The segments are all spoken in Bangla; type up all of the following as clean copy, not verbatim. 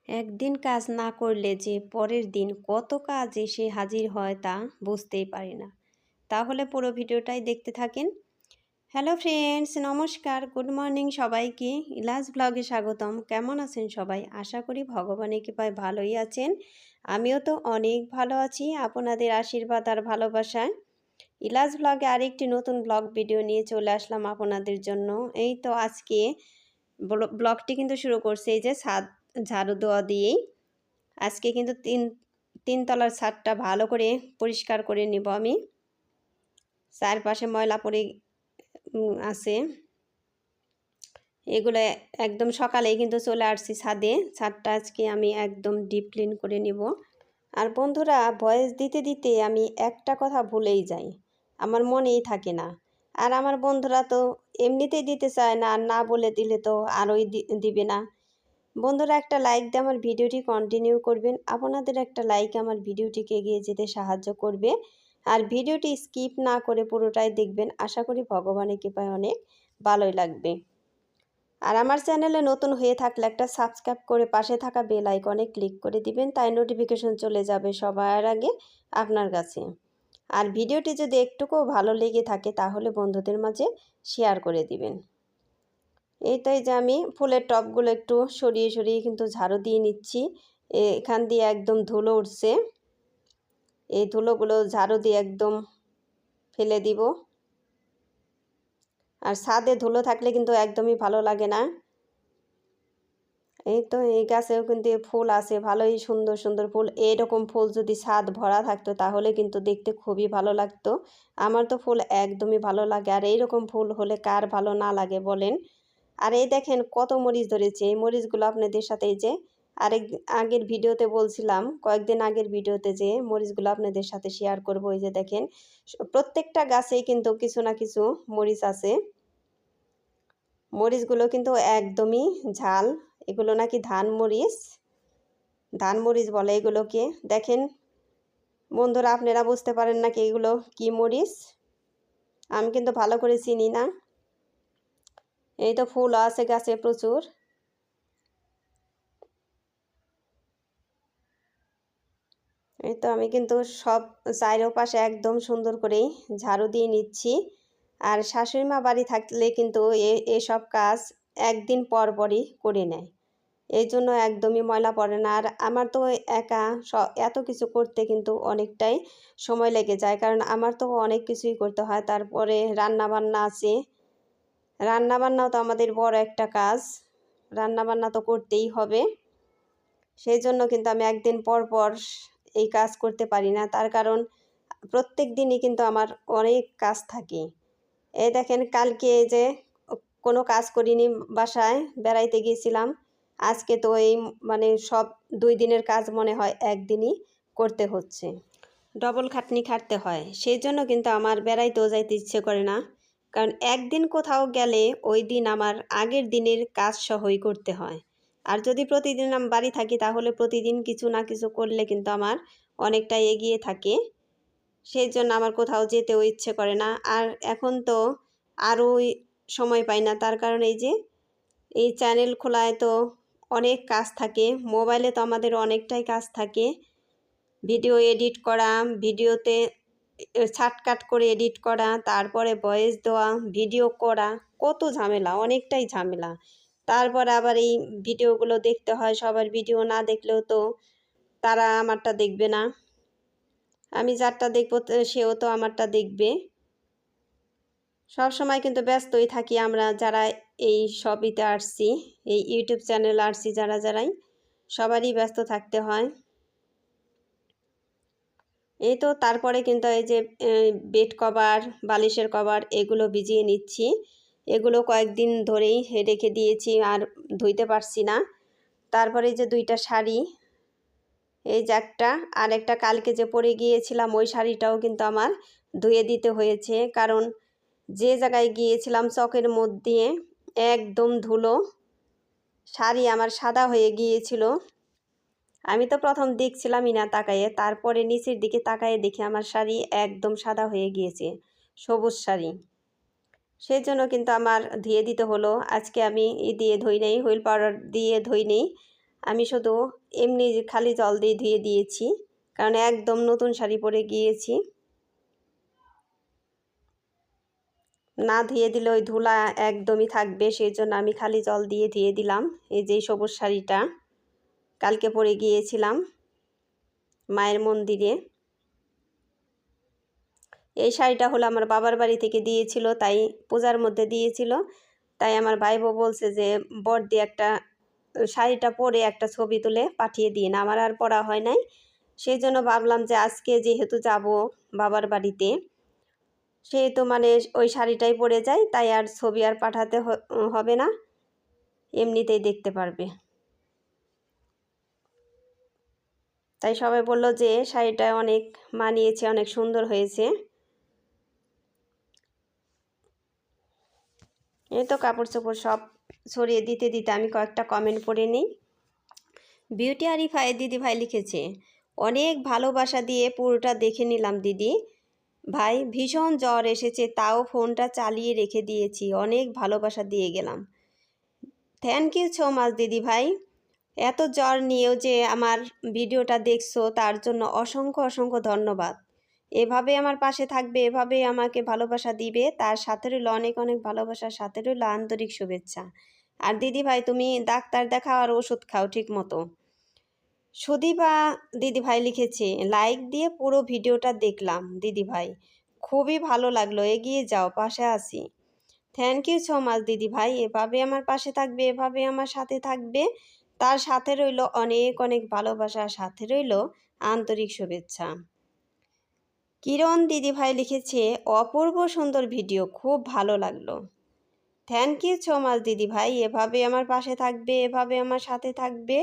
একদিন কাজ না করলে যে পরের দিন কত কাজ এসে হাজির হয় তা বুঝতেই পারি না। তাহলে পুরো ভিডিওটাই দেখতে থাকেন। হ্যালো ফ্রেন্ডস, নমস্কার, গুড মর্নিং সবাইকে। ইলাজ ব্লগে স্বাগতম। কেমন আছেন সবাই? আশা করি ভগবানের কৃপায় ভালোই আছেন। আমিও তো অনেক ভালো আছি আপনাদের আশীর্বাদ আর ভালোবাসায়। ইলাজ ব্লগে আরেকটি নতুন ব্লগ ভিডিও নিয়ে চলে আসলাম আপনাদের জন্য। এই তো আজকে ব্লগটি কিন্তু শুরু করছে এই যে ছাদ ঝাড়ু দেওয়া দিয়েই। আজকে কিন্তু তিনতলার ছাদটা ভালো করে পরিষ্কার করে নিব আমি। চারপাশে ময়লা পড়ে আছে, এগুলো একদম সকালেই কিন্তু চলে আসছি ছাদে। ছাদটা আজকে আমি একদম ডিপ ক্লিন করে নিব। আর বন্ধুরা, ভয়েস দিতে দিতে আমি একটা কথা ভুলেই যাই, আমার মনেই থাকে না। আর আমার বন্ধুরা তো এমনিতেই দিতে চায় না, আর না বলে দিলে তো আরোই দিবে না। বন্ধুরা, একটা লাইক দিয়ে আমার ভিডিওটি কন্টিনিউ করবেন। আপনাদের একটা লাইক আমার ভিডিওটিকে এগিয়ে যেতে সাহায্য করবে। আর ভিডিওটি স্কিপ না করে পুরোটাই দেখবেন। আশা করি ভগবানের কৃপায় অনেক ভালোই লাগবে। আর আমার চ্যানেলে নতুন হয়ে থাকলে একটা সাবস্ক্রাইব করে পাশে থাকা বেল আইকনে ক্লিক করে দিবেন, তাই নোটিফিকেশন চলে যাবে সবার আগে আপনার কাছে। আর ভিডিওটি যদি একটুকুও ভালো লেগে থাকে তাহলে বন্ধুদের মাঝে শেয়ার করে দিবেন। এইটাই যে আমি ফুলের টবগুলো একটু সরিয়ে সরিয়ে কিন্তু ঝাড়ু দিয়ে নিচ্ছি। এখান দিয়ে একদম ধুলো উঠছে, এই ধুলোগুলো ঝাড়ু দিয়ে একদম ফেলে দিব। আর ছাদে ধুলো থাকলে কিন্তু একদমই ভালো লাগে না। এই তো এই গাছেও কিন্তু ফুল আছে, ভালোই সুন্দর সুন্দর ফুল। এইরকম ফুল যদি ছাদ ভরা থাকতো তাহলে কিন্তু দেখতে খুবই ভালো লাগতো। আমার তো ফুল একদমই ভালো লাগে, আর এইরকম ফুল হলে কার ভালো না লাগে বলেন। আর এই দেখেন কত মরিচ ধরেছে। এই মরিচগুলো আপনাদের সাথে এই যে আগের ভিডিওতে বলছিলাম, কয়েকদিন আগের ভিডিওতে যে মরিচগুলো আপনাদের সাথে শেয়ার করব। এই যে দেখেন প্রত্যেকটা গাছেই কিন্তু কিছু না কিছু মরিচ আছে। মরিচগুলো কিন্তু একদমই ঝাল। এগুলো নাকি ধান মরিচ বলে এগুলোকে। দেখেন বন্ধুরা, আপনারা বুঝতে পারেন নাকি এগুলো কি মরিচ? আমি কিন্তু ভালো করে চিনি না। এই তো ফুল আছে গাছে প্রচুর। এই তো আমি কিন্তু সব চারপাশে একদম সুন্দর করেই ঝাড়ু দিয়ে নিচ্ছি। আর শাশুড়ি মা বাড়ি থাকলে কিন্তু এসব কাজ একদিন পর পরই করে নেয়, এই জন্য একদমই ময়লা পড়ে না। আর আমার তো একা এত কিছু করতে কিন্তু অনেকটাই সময় লেগে যায়, কারণ আমার তো অনেক কিছুই করতে হয়। তারপরে রান্না বান্না আছে, রান্না বান্নাও তো আমাদের বড় একটা কাজ, রান্না বান্না তো করতেই হবে। সেই জন্য কিন্তু আমি একদিন পর পর এই কাজ করতে পারি না, তার কারণ প্রত্যেক দিনই কিন্তু আমার অনেক কাজ থাকে। এই দেখেন কালকে যে কোনো কাজ করিনি, বাসায় বেড়াইতে গিয়েছিলাম। আজকে তো এই মানে সব 2 দিনের কাজ মনে হয় একদিনই করতে হচ্ছে, ডবল খাটনি খাটতে হয়। সেই জন্য কিন্তু আমার বেড়াইতেও যাইতে ইচ্ছে করে না, কারণ একদিন কোথাও গেলে ওই দিন আমার আগের দিনের কাজ সহই করতে হয়। আর যদি প্রতিদিন আমি বাড়ি থাকি তাহলে প্রতিদিন কিছু না কিছু করলে কিন্তু আমার অনেকটা এগিয়ে থাকে। সেই জন্য আমার কোথাও যেতেও ইচ্ছে করে না। আর এখন তো আরও সময় পাই না, তার কারণ এই যে এই চ্যানেল খোলায় তো অনেক কাজ থাকে। মোবাইলে তো আমাদের অনেকটাই কাজ থাকে, ভিডিও এডিট করা, ভিডিওতে ছাটকাট করে এডিট করা, তারপরে ভয়েস দেওয়া, ভিডিও করা, কত ঝামেলা, অনেকটাই ঝামেলা। তারপর আবার এই ভিডিওগুলো দেখতে হয়। সবার ভিডিও না দেখলেও তো তারা আমারটা দেখবে না, আমি যারটা দেখবো সেও তো আমারটা দেখবে। সব সময় কিন্তু ব্যস্তই থাকি আমরা যারা এই সবিতে আসছি, এই ইউটিউব চ্যানেল আসছি যারাই, সবারই ব্যস্ত থাকতে হয়। এই তো তারপরে কিন্তু এই যে বেড কভার, বালিশের কভার এগুলো ভিজিয়ে নিচ্ছি। এগুলো কয়েকদিন ধরেই রেখে দিয়েছি, আর ধুইতে পারছি না। তারপরে যে 2টা শাড়ি, এই যে একটা আর একটা কালকে যে পরে গিয়েছিলাম ওই শাড়িটাও কিন্তু আমার ধুয়ে দিতে হয়েছে, কারণ যে জায়গায় গিয়েছিলাম চকের মধ্যে একদম ধুলো, শাড়ি আমার সাদা হয়ে গিয়েছিল। আমি তো প্রথম দেখছিলামই না তাকায়ে, তারপরে নিচের দিকে তাকায়ে দেখি আমার শাড়ি একদম সাদা হয়ে গিয়েছে, সবুজ শাড়ি। সেই জন্য কিন্তু আমার ধুয়ে দিতে হলো। আজকে আমি দিয়ে ধুই নেই, হুইল পাউডার দিয়ে ধুই নেই, আমি শুধু এমনি খালি জল দিয়ে ধুয়ে দিয়েছি, কারণ একদম নতুন শাড়ি পরে গিয়েছি। না ধুয়ে দিলে ওই ধুলা একদমই থাকবে, সেই জন্য আমি খালি জল দিয়ে ধুয়ে দিলাম। এই যে সবুজ শাড়িটা কালকে পরে গিয়েছিলাম মায়ের মন্দিরে। এই শাড়িটা হলো আমার বাবার বাড়ি থেকে দিয়েছিল, তাই পূজার মধ্যে দিয়েছিল। তাই আমার ভাই বউ বলছে যে বড়দি একটা শাড়িটা পরে একটা ছবি তুলে পাঠিয়ে দিন। আমার আর পরা হয় নাই, সেই জন্য ভাবলাম যে আজকে যেহেতু যাব বাবার বাড়িতে, সেহেতু মানে ওই শাড়িটাই পরে যাই, তাই আর ছবি আর পাঠাতে হবে না, এমনিতেই দেখতে পারবে। তাই সবাই বলল যে শাড়িটা অনেক মানিয়েছে, অনেক সুন্দর হয়েছে। এই তো কাপড় চোপড় সব ছড়িয়ে দিতে দিতে আমি কয়েকটা কমেন্ট পড়ে নিই। বিউটি আরিফায় দিদি ভাই লিখেছে, অনেক ভালোবাসা দিয়ে পুরোটা দেখে নিলাম দিদি ভাই, ভীষণ জ্বর এসেছে তাও ফোনটা চালিয়ে রেখে দিয়েছি, অনেক ভালোবাসা দিয়ে গেলাম। থ্যাংক ইউ সো মাচ দিদি ভাই, এত জ্বর নিয়েও যে আমার ভিডিওটা দেখছো তার জন্য অসংখ্য অসংখ্য ধন্যবাদ। এভাবে আমার পাশে থাকবে, এভাবে আমাকে ভালোবাসা দিবে, তার সাথে রইল অনেক অনেক ভালোবাসার সাথে রইল আন্তরিক শুভেচ্ছা। আর দিদি ভাই তুমি ডাক্তার দেখাও আর ওষুধ খাও ঠিক মতো। সুদীপা দিদি ভাই লিখেছে, লাইক দিয়ে পুরো ভিডিওটা দেখলাম দিদি ভাই, খুবই ভালো লাগলো, এগিয়ে যাও, পাশে আছি। থ্যাংক ইউ সো মাচ দিদি ভাই, এভাবে আমার পাশে থাকবে, এভাবে আমার সাথে থাকবে, তার সাথে রইল অনেক অনেক ভালোবাসা, সাথে রইল আন্তরিক শুভেচ্ছা। কিরণ দিদি ভাই লিখেছে, অপূর্ব সুন্দর ভিডিও, খুব ভালো লাগলো। থ্যাংক ইউ সো মাচ দিদি ভাই, এভাবে আমার পাশে থাকবে, এভাবে আমার সাথে থাকবে,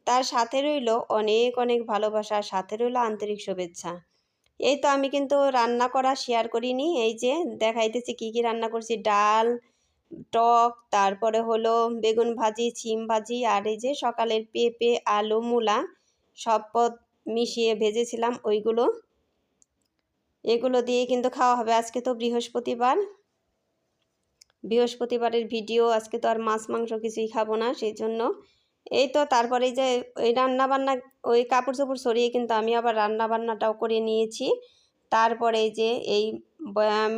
তার সাথে রইল অনেক অনেক ভালোবাসা, সাথে রইল আন্তরিক শুভেচ্ছা। এই তো আমি কিন্তু রান্না করা শেয়ার করিনি, এই যে দেখাইতেছি কি কি রান্না করছি, ডাল, টক, তারপরে হলো বেগুন ভাজি, শিম ভাজি, আর এই যে সকালের পেঁপে, আলু, মূলা সব পদ মিশিয়ে ভেজেছিলাম ওইগুলো, এগুলো দিয়ে কিন্তু খাওয়া হবে। আজকে তো বৃহস্পতিবারের ভিডিও, আজকে তো আর মাছ মাংস কিছুই খাবো না, সেই জন্য। এই তো তারপরে যে ওই রান্নাবান্না, ওই কাপড় চোপড় সরিয়ে কিন্তু আমি আবার রান্নাবান্নাটাও করে নিয়েছি। তারপরে যে এই বয়াম,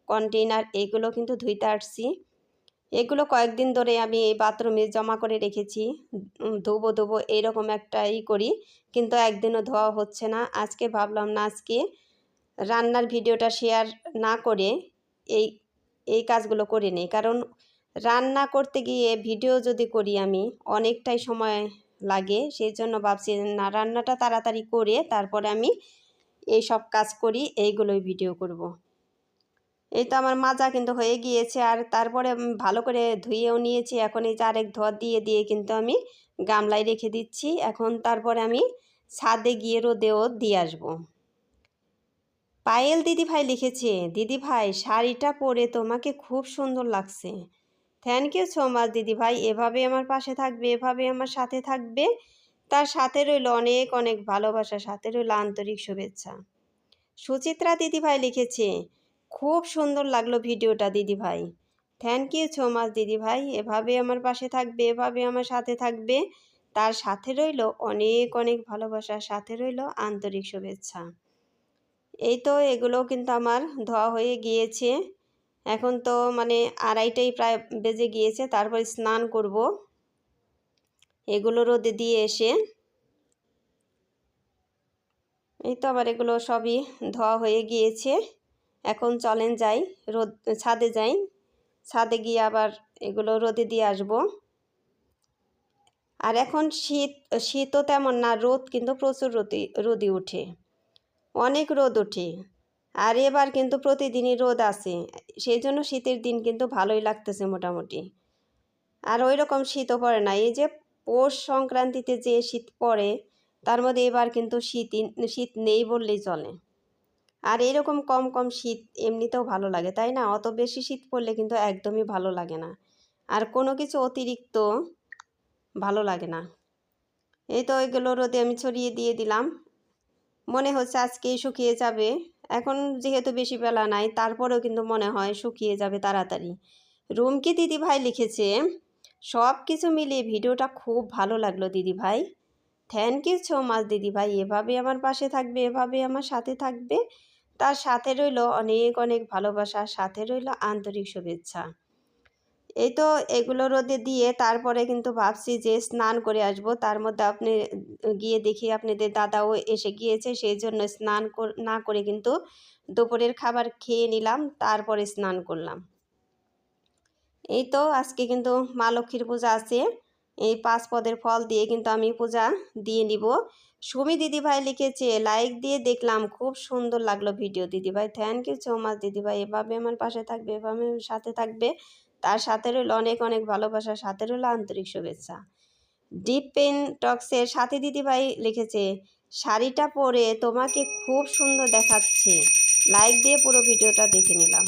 কন্টেনার এগুলো কিন্তু ধুইতে আসছি। এগুলো কয়েকদিন ধরে আমি এই বাথরুমে জমা করে রেখেছি, ধোবো এইরকম একটা করি, কিন্তু একদিনও ধোয়া হচ্ছে না। আজকে ভাবলাম না, আজকে রান্নার ভিডিওটা শেয়ার না করে এই এই কাজগুলো করে নিই, কারণ রান্না করতে গিয়ে ভিডিও যদি করি আমি অনেকটাই সময় লাগে, সেই জন্য ভাবছি না, রান্নাটা তাড়াতাড়ি করে তারপরে আমি এই সব কাজ করি, এইগুলোই ভিডিও করব। এই তো আমার মাজা কিন্তু হয়ে গিয়েছে, আর তারপরে ভালো করে ধুয়েও নিয়েছি। এখন এই যে আরেক ধোয়া দিয়ে দিয়ে কিন্তু আমি গামলায় রেখে দিচ্ছি। এখন তারপরে আমি ছাদে গিয়ে রোদেও দিয়ে আসবো। পায়েল দিদি ভাই লিখেছে, দিদি ভাই শাড়িটা পরে তোমাকে খুব সুন্দর লাগছে। থ্যাংক ইউ সো মাচ দিদি ভাই, এভাবে আমার পাশে থাকবে, এভাবে আমার সাথে থাকবে, তার সাথে রইল অনেক অনেক ভালোবাসা, সাথে রইল আন্তরিক শুভেচ্ছা। সুচিত্রা দিদি ভাই লিখেছে, খুব সুন্দর লাগলো ভিডিওটা দিদি ভাই। থ্যাংক ইউ সো মাচ দিদি ভাই, এভাবে আমার পাশে থাকবে, এভাবে আমার সাথে থাকবে, তার সাথে রইল অনেক অনেক ভালোবাসা, সাথে রইল আন্তরিক শুভেচ্ছা। এই তো এগুলো কিন্তু আমার ধোয়া হয়ে গিয়েছে। এখন তো মানে 2:30টাই প্রায় বেজে গিয়েছে, তারপর স্নান করব। এগুলো রোদে দিয়ে এসে এই তো আবার এগুলো সবই ধোয়া হয়ে গিয়েছে। এখন চলেন যাই, ছাদে যাই, ছাদে গিয়ে আবার এগুলো রোদে দিয়ে আসব। আর এখন শীতও তেমন না, রোদ কিন্তু প্রচুর রোদই ওঠে, অনেক রোদ ওঠে। আর এবার কিন্তু প্রতিদিনই রোদ আছে, সেই জন্য শীতের দিন কিন্তু ভালোই লাগতেছে মোটামুটি। আর ওই রকম শীতও পড়ে না, এই যে পৌষ সংক্রান্তিতে যে শীত পড়ে তার মধ্যে এবার কিন্তু শীত নেই বললেই চলে। আর এইরকম কম কম শীত এমনিতেও ভালো লাগে, তাই না? অত বেশি শীত পড়লে কিন্তু একদমই ভালো লাগে না, আর কোনো কিছু অতিরিক্ত ভালো লাগে না। এই তো এগুলো রোদে আমি ছড়িয়ে দিয়ে দিলাম, মনে হচ্ছে আজকেই শুকিয়ে যাবে। এখন যেহেতু বেশি বেলা নাই, তারপরেও কিন্তু মনে হয় শুকিয়ে যাবে তাড়াতাড়ি। রুমকি দিদি ভাই লিখেছে, সব কিছু মিলিয়ে ভিডিওটা খুব ভালো লাগলো দিদিভাই। থ্যাংক ইউ সো মাচ দিদিভাই। এভাবে আমার পাশে থাকবে, এভাবে আমার সাথে থাকবে। তার সাথে রইল অনেক অনেক ভালোবাসা, সাথে রইল আন্তরিক শুভেচ্ছা। এই তো এগুলো রোদে দিয়ে তারপরে কিন্তু ভাবছি যে স্নান করে আসব। তার মধ্যে আপনি গিয়ে দেখি আপনাদের দাদাও এসে গিয়েছে, সেই জন্য স্নান না করে কিন্তু দুপুরের খাবার খেয়ে নিলাম, তারপরে স্নান করলাম। এই তো আজকে কিন্তু মা লক্ষ্মীর পূজা আছে। এই 5 পদের ফল দিয়ে কিন্তু আমি পূজা দিয়ে নিব। সুমি দিদিভাই লিখেছে, লাইক দিয়ে দেখলাম, খুব সুন্দর লাগলো ভিডিও দিদিভাই। থ্যাংক ইউ সো মাচ দিদিভাই। এভাবে আমার পাশে থাকবে, এভাবে আমার সাথে থাকবে। তার সাথে রইল অনেক অনেক ভালোবাসা, সাথে রইল আন্তরিক শুভেচ্ছা। ডিপ পেন টক্সের সাথে দিদিভাই লিখেছে, শাড়িটা পরে তোমাকে খুব সুন্দর দেখাচ্ছে। লাইক দিয়ে পুরো ভিডিওটা দেখে নিলাম।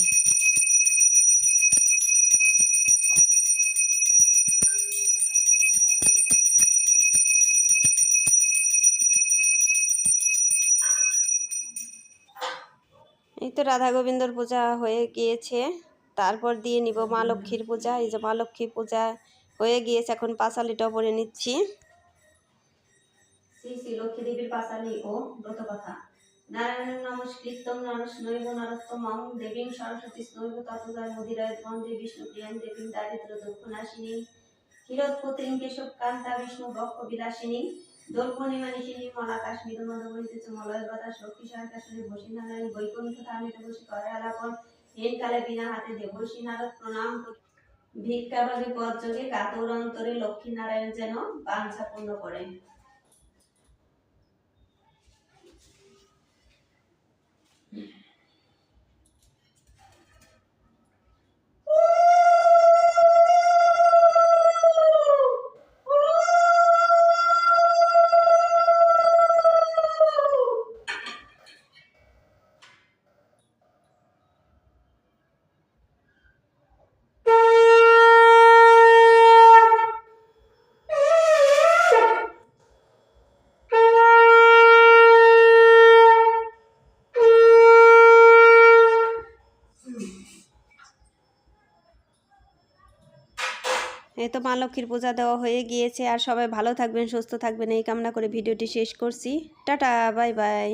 এই তো রাধা গোবিন্দর পূজা হয়ে গিয়েছে, তারপর দিয়ে নিব মা লক্ষ্মীর পূজা। এই যে মা লক্ষ্মীর পূজা হয়ে গিয়েছে, এখন পাঁচালিটা পরে নিচ্ছি। শ্রী শ্রী লক্ষ্মী দেবীর পাঁচালি ও ব্রত কথা। নারায়ণ নমস্কৃত্যং নরস্নৈব নরোত্তমং দেবীং সরস্বতী স্নৈব ততোজয় মুদিরয় বন্দে বিষ্ণুপ্রিয়াং দেবীং দারিদ্র্য দুঃখনাশিনী ক্ষীরোৎপত্তিং কেশবকান্তা বিষ্ণু বক্ষ বিলাসিনী দোলপূর্ণিমানিশিনী মলাকাশ মৃদুমন্দবহিতেছ মলয় বাতাস লক্ষ্মী সহায়তাশনে বসী নারায়ণ বৈকুণ্ঠ ধামিতে বসে করে আলাপন হেনকালে বিনা হাতে দেবর্ষী নারদ প্রণাম ভিক্ষাভাবে পদযোগে কাতর অন্তরে লক্ষ্মী নারায়ণ যেন বাঞ্ছা পূর্ণ করেন। এই তো মা লক্ষ্মীর পূজা দেওয়া হয়ে গিয়েছে। আর সবাই ভালো থাকবেন, সুস্থ থাকবেন এই কামনা করে ভিডিওটি শেষ করছি। Tata, bye bye.